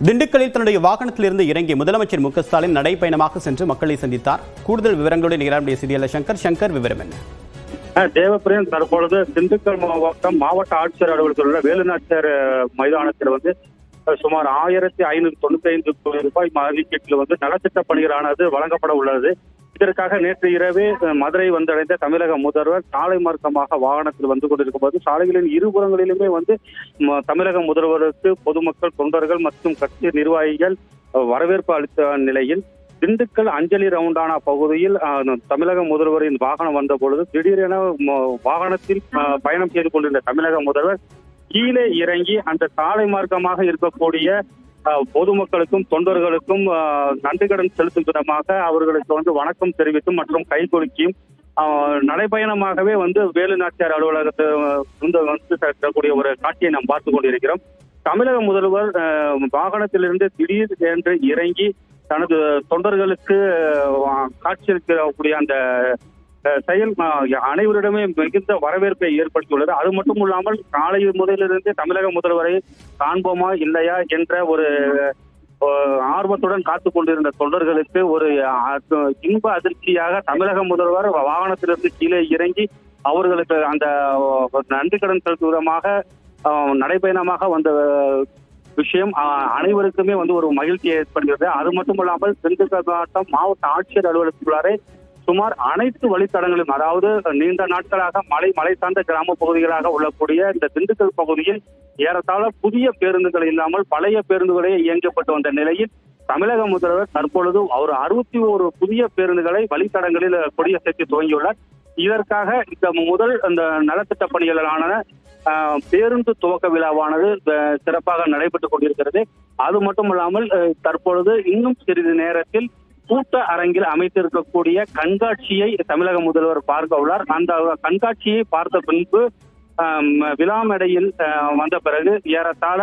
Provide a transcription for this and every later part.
திண்டுக்கல்லில் தன்னுடைய வாகனத்திலிருந்து இறங்கி முதலமைச்சர் மு க ஸ்டாலின் நடைபயணமாக சென்று மக்களை சந்தித்தார். கூடுதல் விவரங்களுடன் நிகழ்ச்சிய செய்தியாளர் சங்கர் விவரம் என்ன? தேவப்பிரியன் தற்பொழுது திண்டுக்கல் மாவட்ட ஆட்சியர் அலுவலகத்தில் உள்ள வேலுநாச்சியார் மைதானத்தில் சுமார் 1595 கோடி ரூபாய் மதிப்பீட்டில் நலத்திட்ட பணிகளானது வழங்கப்பட உள்ளது. இதற்காக நேற்று இரவே மதுரை வந்தடைந்த தமிழக முதல்வர் சாலை மார்க்கமாக வாகனத்தில் வந்து கொண்டிருக்கும் போது சாலைகளின் இருபுறங்களிலுமே தமிழக முதல்வருக்கு பொதுமக்கள், தொண்டர்கள் மற்றும் கட்சி நிர்வாகிகள் வரவேற்பு அளித்த நிலையில் திண்டுக்கல் அஞ்சலி ரவுண்டானா பகுதியில் தமிழக முதல்வரின் வாகனம் வந்த பொழுது திடீரென வாகனத்தில் பயணம் செய்து கொண்டிருந்த தமிழக முதல்வர் கீழே இறங்கி அந்த சாலை மார்க்கமாக இருக்கக்கூடிய பொதுமக்களுக்கும் தொண்டர்களுக்கும் நன்றிக்கடன் செலுத்தும் விதமாக அவர்களுக்கு வணக்கம் தெரிவித்தும் மற்றும் கைகொடுக்கியும் நடைபயணமாகவே வேலுநாச்சியார் அலுவலகத்தை செல்லக்கூடிய ஒரு காட்சியை நாம் பார்த்து கொண்டிருக்கிறோம். தமிழக முதல்வர் வாகனத்திலிருந்து திடீர் என்று இறங்கி தனது தொண்டர்களுக்கு காட்சியளிக்கக்கூடிய அந்த செயல் அனைவரிடமே மிகுந்த வரவேற்பை ஏற்படுத்தியுள்ளது. அது மட்டும் இல்லாமல் காலை முதலிலிருந்து தமிழக முதல்வரை காண்போமா இல்லையா என்ற ஒரு ஆர்வத்துடன் காத்து கொண்டிருந்த தொண்டர்களுக்கு ஒரு இன்ப அதிர்ச்சியாக தமிழக முதல்வர் வாகனத்திலிருந்து கீழே இறங்கி அவர்களுக்கு அந்த நன்றி கடன் செலுத்தும் விதமாக நடைபயணமாக வந்த விஷயம் அனைவருக்குமே ஒரு மகிழ்ச்சியை ஏற்படுகிறது. அது மட்டும் இல்லாமல் திண்டுக்கல் மாவட்ட ஆட்சியர் அலுவலகத்துக்குள்ளாரே சுமார் அனைத்து வழித்தடங்களும், அதாவது நீண்ட நாட்களாக மலை சார்ந்த கிராம பகுதிகளாக உள்ளக்கூடிய இந்த திண்டுக்கல் பகுதியில் ஏறத்தாழ புதிய பேருந்துகள் இல்லாமல் பழைய பேருந்துகளே இயங்கப்பட்டு வந்த நிலையில் தமிழக முதல்வர் தற்பொழுது அவர் 61 புதிய பேருந்துகளை வழித்தடங்களில் கொடியசைத்து துவங்கியுள்ளார். இதற்காக இந்த நலத்திட்ட பணிகளான பேருந்து துவக்க விழாவானது சிறப்பாக நடைபெற்றுக் கொண்டிருக்கிறது. அது மட்டும் இல்லாமல் தற்பொழுது இன்னும் சிறிது நேரத்தில் கூட்ட அரங்கில் அமைத்திருக்கக்கூடிய கண்காட்சியை தமிழக முதல்வர் பார்க்க உள்ளார். அந்த கண்காட்சியை பார்த்த பின்பு விழா மேடையில் வந்த பிறகு ஏறத்தாழ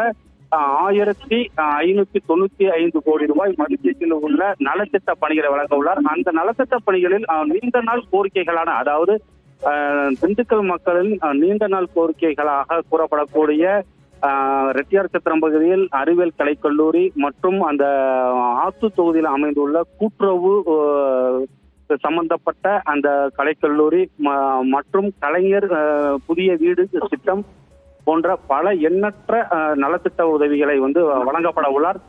1595 கோடி ரூபாய் மதிப்பீட்டில் உள்ள நலத்திட்ட பணிகளை வழங்க உள்ளார். அந்த நலத்திட்ட பணிகளில் நீண்ட நாள் கோரிக்கைகளான, அதாவது திண்டுக்கல் மக்களின் நீண்ட நாள் கோரிக்கைகளாக கூறப்படக்கூடிய ரெட்டியார் சத்திரம் பகுதியில் அறிவியல் கலைக்கல்லூரி மற்றும் அந்த ஆத்து தொகுதியில் அமைந்துள்ள கூட்டுறவு சம்பந்தப்பட்ட அந்த கலைக்கல்லூரி மற்றும் கலைஞர் புதிய வீடு திட்டம் போன்ற பல எண்ணற்ற நலத்திட்ட உதவிகளை வழங்கப்பட உள்ளார்.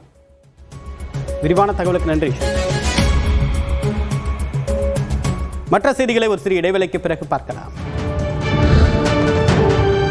விரிவான தகவலுக்கு நன்றி. மற்ற செய்திகளை ஒரு சிறிய இடைவேளைக்கு பிறகு பார்க்கலாம்.